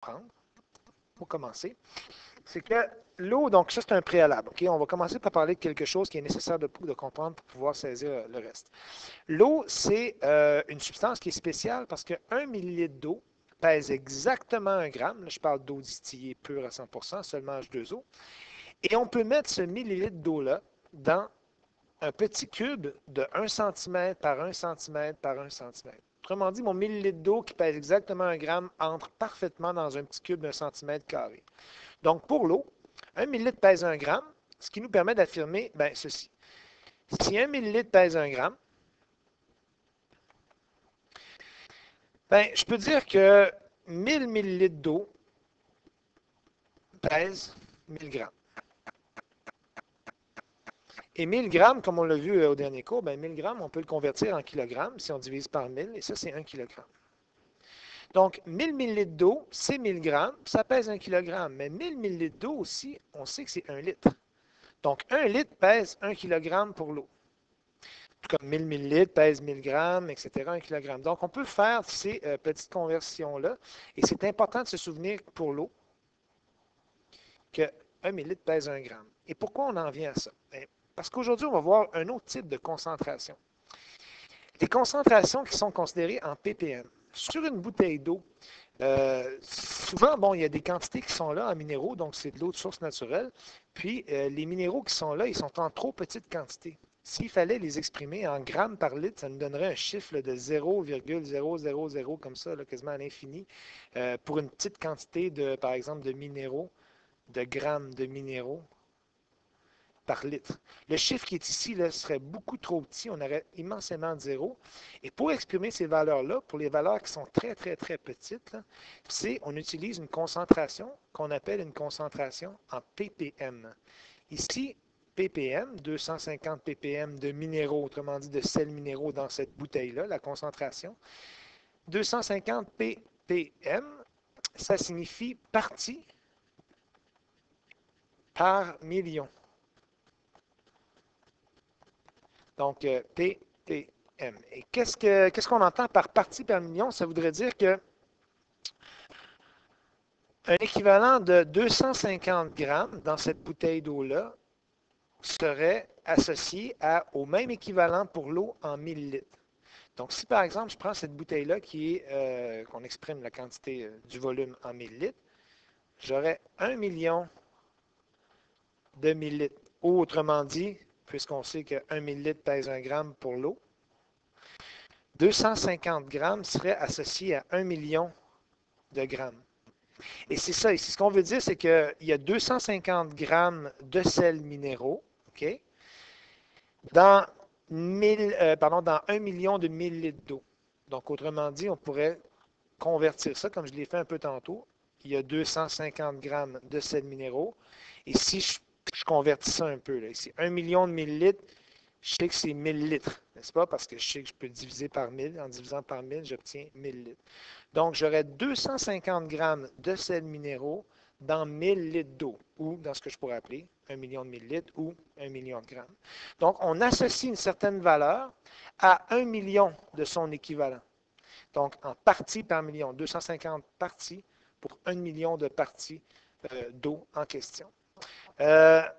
comprendre, pour commencer, c'est que l'eau, donc ça c'est un préalable. OK? On va commencer par parler de quelque chose qui est nécessaire de comprendre pour pouvoir saisir le reste. L'eau, c'est une substance qui est spéciale parce que 1 millilitre d'eau pèse exactement 1 gramme. Là, je parle d'eau distillée pure à 100%, seulement H2O. Et on peut mettre ce millilitre d'eau-là dans un petit cube de 1 cm par 1 cm par 1 cm. Autrement dit, mon millilitre d'eau qui pèse exactement 1 gramme entre parfaitement dans un petit cube d'un centimètre carré. Donc, pour l'eau, 1 millilitre pèse 1 gramme, ce qui nous permet d'affirmer ceci. Si 1 millilitre pèse 1 gramme, je peux dire que 1000 millilitres d'eau pèse 1000 grammes. Et 1000 grammes, comme on l'a vu au dernier cours, 1000 grammes, on peut le convertir en kilogrammes si on divise par 1000, et ça, c'est 1 kilogramme. Donc, 1000 millilitres d'eau, c'est 1000 grammes, ça pèse 1 kilogramme. Mais 1000 millilitres d'eau aussi, on sait que c'est 1 litre. Donc, 1 litre pèse 1 kilogramme pour l'eau. Comme 1000 millilitres pèse 1000 grammes, etc., 1 kilogramme. Donc, on peut faire ces petites conversions-là. Et c'est important de se souvenir pour l'eau que 1 millilitre pèse 1 gramme. Et pourquoi on en vient à ça? Parce qu'aujourd'hui, on va voir un autre type de concentration. Les concentrations qui sont considérées en ppm. Sur une bouteille d'eau, souvent, bon, il y a des quantités qui sont là en minéraux, donc c'est de l'eau de source naturelle. Puis, les minéraux qui sont là, ils sont en trop petite quantité. S'il fallait les exprimer en grammes par litre, ça nous donnerait un chiffre là, de 0,000 comme ça, là, quasiment à l'infini, pour une petite quantité de, par exemple, de minéraux, de grammes de minéraux par litre. Le chiffre qui est ici là, serait beaucoup trop petit, on aurait immensément de zéro. Et pour exprimer ces valeurs-là, pour les valeurs qui sont très, très, très petites, on utilise une concentration qu'on appelle une concentration en ppm. Ici, ppm, 250 ppm de minéraux, autrement dit de sels minéraux dans cette bouteille-là, la concentration. 250 ppm, ça signifie partie par million. Donc, ppm. Et qu'est-ce qu'on entend par partie par million? Ça voudrait dire que un équivalent de 250 grammes dans cette bouteille d'eau-là serait associé au même équivalent pour l'eau en millilitres. Donc, si par exemple, je prends cette bouteille-là qu'on exprime la quantité du volume en millilitres, j'aurais 1 million de millilitres. Ou autrement dit, puisqu'on sait que 1 millilitre pèse 1 gramme pour l'eau, 250 grammes serait associé à 1 million de grammes. Et c'est ça ici. Ce qu'on veut dire, c'est qu'il y a 250 grammes de sels minéraux, OK, dans 1 million de millilitres d'eau. Donc, autrement dit, on pourrait convertir ça, comme je l'ai fait un peu tantôt. Il y a 250 grammes de sels minéraux. Et si je convertis ça un peu, là, ici, 1 million de millilitres, je sais que c'est 1000 litres, n'est-ce pas? Parce que je sais que je peux diviser par 1000. En divisant par 1000, j'obtiens 1000 litres. Donc, j'aurais 250 grammes de sels minéraux dans 1000 litres d'eau, ou dans ce que je pourrais appeler 1 million de millilitres ou 1 million de grammes. Donc, on associe une certaine valeur à 1 million de son équivalent. Donc, en parties par million, 250 parties pour 1 million de parties d'eau en question.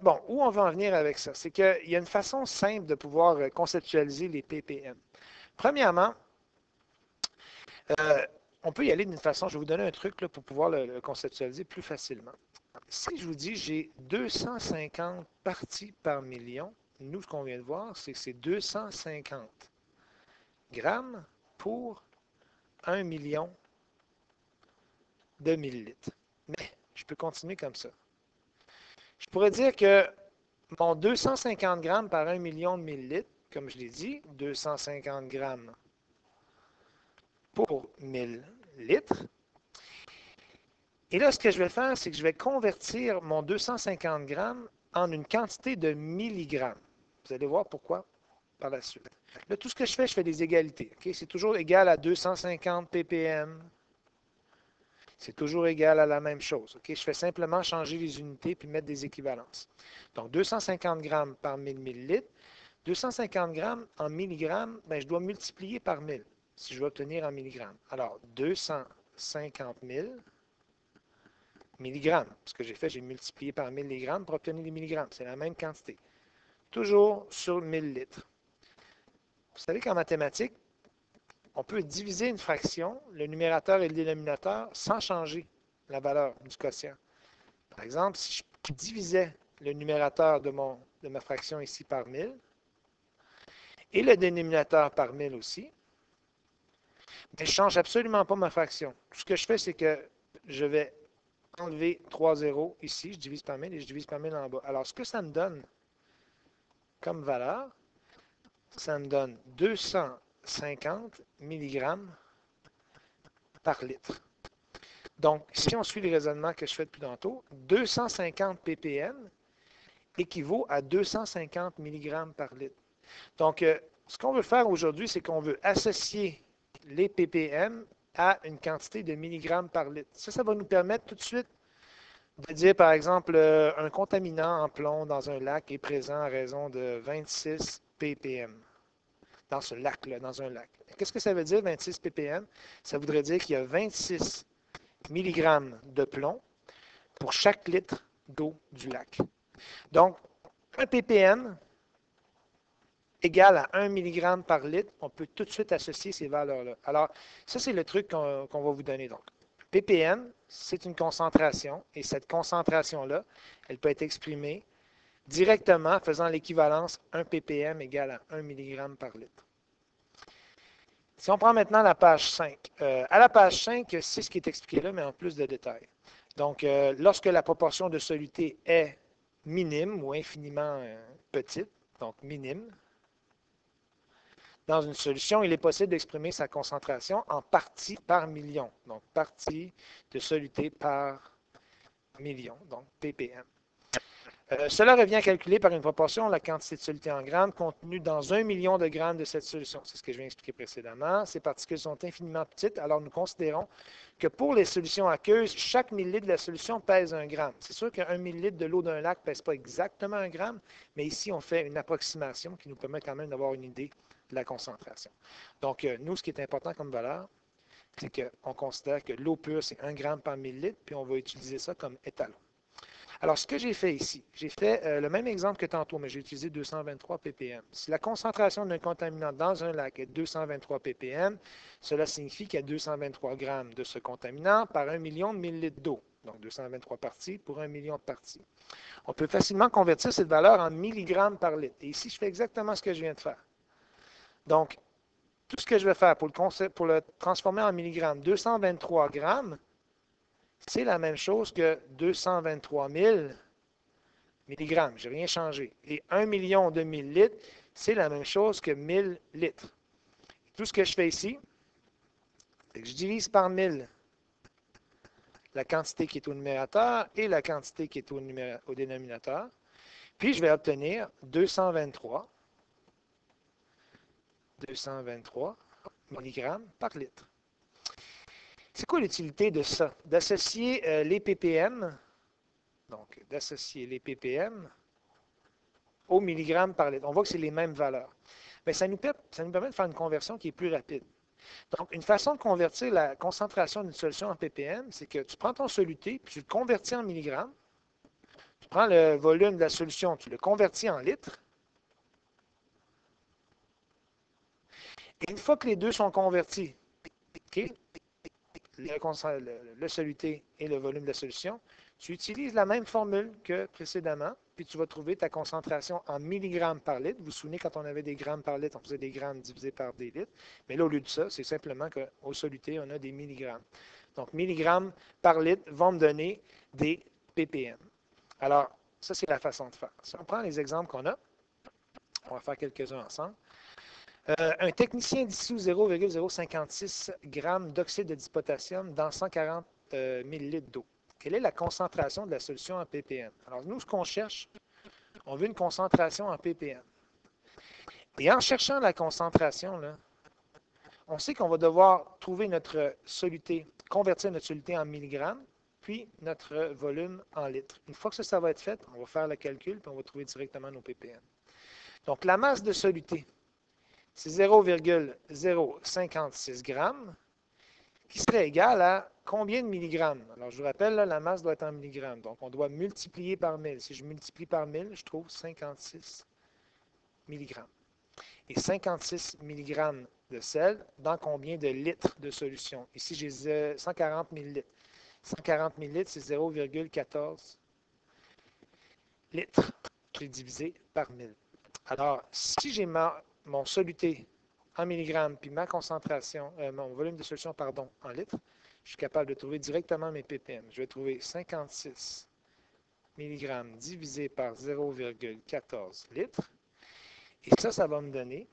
Bon, où on va en venir avec ça? C'est qu'il y a une façon simple de pouvoir conceptualiser les ppm. Premièrement, on peut y aller d'une façon, je vais vous donner un truc là, pour pouvoir le conceptualiser plus facilement. Si je vous dis j'ai 250 parties par million, nous, ce qu'on vient de voir, c'est que c'est 250 grammes pour 1 million de millilitres. Mais je peux continuer comme ça. Je pourrais dire que mon 250 grammes par 1 million de millilitres, comme je l'ai dit, 250 grammes pour 1000 litres. Et là, ce que je vais faire, c'est que je vais convertir mon 250 grammes en une quantité de milligrammes. Vous allez voir pourquoi par la suite. Là, tout ce que je fais des égalités. Okay? C'est toujours égal à 250 ppm. C'est toujours égal à la même chose. Okay? Je fais simplement changer les unités puis mettre des équivalences. Donc, 250 grammes par 1000 millilitres. 250 grammes en milligrammes, je dois multiplier par 1000 si je veux obtenir en milligrammes. Alors, 250 000 milligrammes. Ce que j'ai fait, j'ai multiplié par 1000 les grammes pour obtenir les milligrammes. C'est la même quantité. Toujours sur 1000 litres. Vous savez qu'en mathématiques, on peut diviser une fraction, le numérateur et le dénominateur, sans changer la valeur du quotient. Par exemple, si je divisais le numérateur de ma fraction ici par 1000 et le dénominateur par 1000 aussi, mais je ne change absolument pas ma fraction. Tout ce que je fais, c'est que je vais enlever 3 zéros ici, je divise par 1000 et je divise par 1000 en bas. Alors, ce que ça me donne comme valeur, ça me donne 250 mg par litre. Donc, si on suit le raisonnement que je fais depuis tantôt, 250 ppm équivaut à 250 mg par litre. Donc, ce qu'on veut faire aujourd'hui, c'est qu'on veut associer les ppm à une quantité de milligrammes par litre. Ça va nous permettre tout de suite de dire, par exemple, un contaminant en plomb dans un lac est présent à raison de 26 ppm dans ce lac-là, dans un lac. Qu'est-ce que ça veut dire, 26 ppm? Ça voudrait dire qu'il y a 26 mg de plomb pour chaque litre d'eau du lac. Donc, un ppm égale à 1 mg par litre, on peut tout de suite associer ces valeurs-là. Alors, ça, c'est le truc qu'on va vous donner. Donc, ppm, c'est une concentration, et cette concentration-là, elle peut être exprimée directement faisant l'équivalence 1 ppm égale à 1 mg par litre. Si on prend maintenant la page 5, à la page 5, c'est ce qui est expliqué là, mais en plus de détails. Donc, lorsque la proportion de soluté est minime ou infiniment petite, donc minime, dans une solution, il est possible d'exprimer sa concentration en partie par million. Donc, partie de soluté par million, donc ppm. Cela revient à calculer par une proportion la quantité de soluté en grammes contenue dans 1 million de grammes de cette solution. C'est ce que je viens d'expliquer précédemment. Ces particules sont infiniment petites, alors nous considérons que pour les solutions aqueuses, chaque millilitre de la solution pèse 1 gramme. C'est sûr qu'un millilitre de l'eau d'un lac ne pèse pas exactement 1 gramme, mais ici, on fait une approximation qui nous permet quand même d'avoir une idée de la concentration. Donc, nous, ce qui est important comme valeur, c'est qu'on considère que l'eau pure, c'est 1 gramme par millilitre, puis on va utiliser ça comme étalon. Alors, ce que j'ai fait ici, j'ai fait le même exemple que tantôt, mais j'ai utilisé 223 ppm. Si la concentration d'un contaminant dans un lac est 223 ppm, cela signifie qu'il y a 223 grammes de ce contaminant par 1 million de millilitres d'eau. Donc, 223 parties pour 1 million de parties. On peut facilement convertir cette valeur en milligrammes par litre. Et ici, je fais exactement ce que je viens de faire. Donc, tout ce que je vais faire pour le transformer en milligrammes, 223 grammes, c'est la même chose que 223 000 milligrammes. Je n'ai rien changé. Et 1 million de millilitres, c'est la même chose que 1000 litres. Tout ce que je fais ici, c'est que je divise par 1000 la quantité qui est au numérateur et la quantité qui est au dénominateur. Puis, je vais obtenir 223 mg par litre. C'est quoi l'utilité de ça? D'associer les ppm, donc d'associer les ppm au milligrammes par litre. On voit que c'est les mêmes valeurs. Mais ça nous permet de faire une conversion qui est plus rapide. Donc, une façon de convertir la concentration d'une solution en ppm, c'est que tu prends ton soluté, puis tu le convertis en milligrammes. Tu prends le volume de la solution, tu le convertis en litres. Et une fois que les deux sont convertis, okay, le soluté et le volume de la solution, tu utilises la même formule que précédemment, puis tu vas trouver ta concentration en milligrammes par litre. Vous vous souvenez, quand on avait des grammes par litre, on faisait des grammes divisés par des litres. Mais là, au lieu de ça, c'est simplement qu'au soluté, on a des milligrammes. Donc, milligrammes par litre vont me donner des ppm. Alors, ça, c'est la façon de faire. Si on prend les exemples qu'on a, on va faire quelques-uns ensemble. Un technicien dissout 0,056 g d'oxyde de dipotassium dans 140 ml d'eau. Quelle est la concentration de la solution en ppm? Alors, nous, ce qu'on cherche, on veut une concentration en ppm. Et en cherchant la concentration, là, on sait qu'on va devoir trouver notre soluté, convertir notre soluté en milligrammes, puis notre volume en litres. Une fois que ça va être fait, on va faire le calcul, puis on va trouver directement nos ppm. Donc, la masse de soluté, c'est 0,056 g, qui serait égal à combien de milligrammes? Alors, je vous rappelle, là, la masse doit être en milligrammes. Donc, on doit multiplier par 1000. Si je multiplie par 1000, je trouve 56 milligrammes. Et 56 milligrammes de sel dans combien de litres de solution? Ici, j'ai 140 millilitres. 140 millilitres, c'est 0,14 litres. J'ai divisé par 1000. Alors, si j'ai mon soluté en milligrammes, puis ma concentration, mon volume de solution, pardon, en litres, je suis capable de trouver directement mes ppm. Je vais trouver 56 mg divisé par 0,14 litres. Et ça va me donner,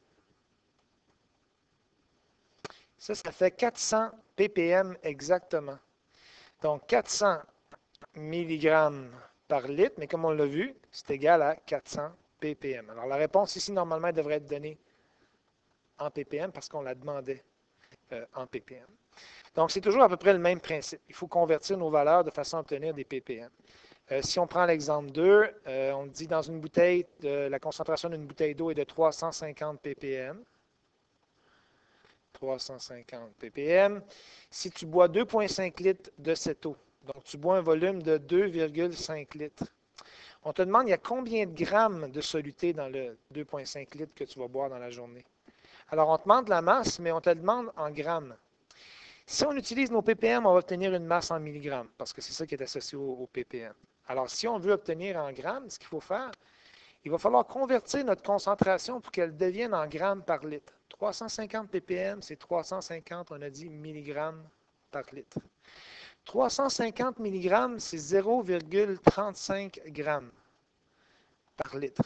ça fait 400 ppm exactement. Donc, 400 mg par litre, mais comme on l'a vu, c'est égal à 400 ppm. Alors, la réponse ici, normalement, elle devrait être donnée en ppm parce qu'on la demandait en ppm. Donc, c'est toujours à peu près le même principe. Il faut convertir nos valeurs de façon à obtenir des ppm. Si on prend l'exemple 2, on dit dans une bouteille, la concentration d'une bouteille d'eau est de 350 ppm. 350 ppm. Si tu bois 2,5 litres de cette eau, donc tu bois un volume de 2,5 litres, on te demande il y a combien de grammes de soluté dans le 2,5 litres que tu vas boire dans la journée. Alors, on te demande la masse, mais on te demande en grammes. Si on utilise nos ppm, on va obtenir une masse en milligrammes, parce que c'est ça qui est associé au ppm. Alors, si on veut obtenir en grammes, ce qu'il faut faire, il va falloir convertir notre concentration pour qu'elle devienne en grammes par litre. 350 ppm, c'est 350, on a dit, milligrammes par litre. 350 milligrammes, c'est 0,35 grammes par litre.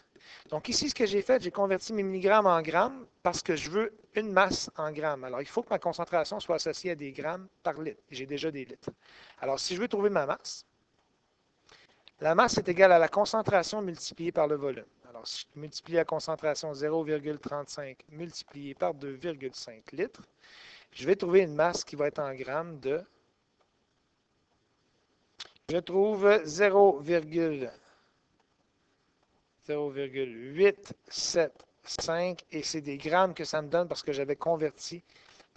Donc ici, ce que j'ai fait, j'ai converti mes milligrammes en grammes parce que je veux une masse en grammes. Alors, il faut que ma concentration soit associée à des grammes par litre. J'ai déjà des litres. Alors, si je veux trouver ma masse, la masse est égale à la concentration multipliée par le volume. Alors, si je multiplie la concentration 0,35 multiplié par 2,5 litres, je vais trouver une masse qui va être en grammes de... Je trouve 0,875 et c'est des grammes que ça me donne parce que j'avais converti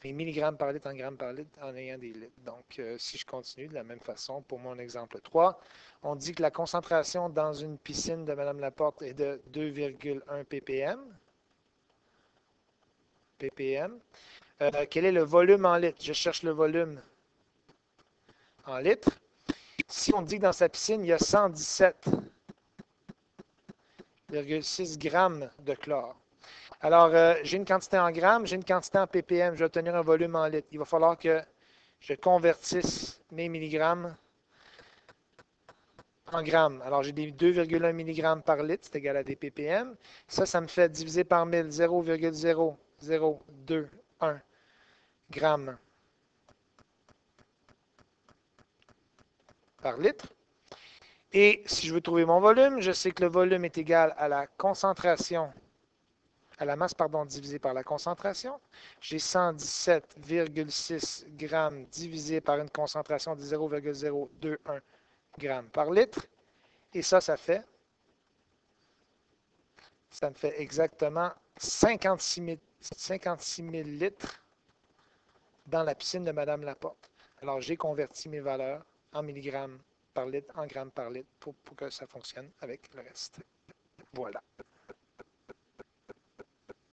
les milligrammes par litre en grammes par litre en ayant des litres. Donc, si je continue de la même façon pour mon exemple 3, on dit que la concentration dans une piscine de Mme Laporte est de 2,1 ppm. Quel est le volume en litres? Je cherche le volume en litres. Si on dit que dans sa piscine, il y a 117,6 grammes de chlore. Alors, j'ai une quantité en grammes, j'ai une quantité en ppm, je vais obtenir un volume en litres. Il va falloir que je convertisse mes milligrammes en grammes. Alors, j'ai des 2,1 mg par litre, c'est égal à des ppm. Ça me fait diviser par 1000, 0,0021 grammes par litre. Et si je veux trouver mon volume, je sais que le volume est égal à la concentration, à la masse, pardon, divisé par la concentration. J'ai 117,6 grammes divisé par une concentration de 0,021 grammes par litre. Et ça me fait exactement 56 000 litres dans la piscine de Mme Laporte. Alors, j'ai converti mes valeurs en milligrammes par litre, en grammes par litre pour que ça fonctionne avec le reste. Voilà.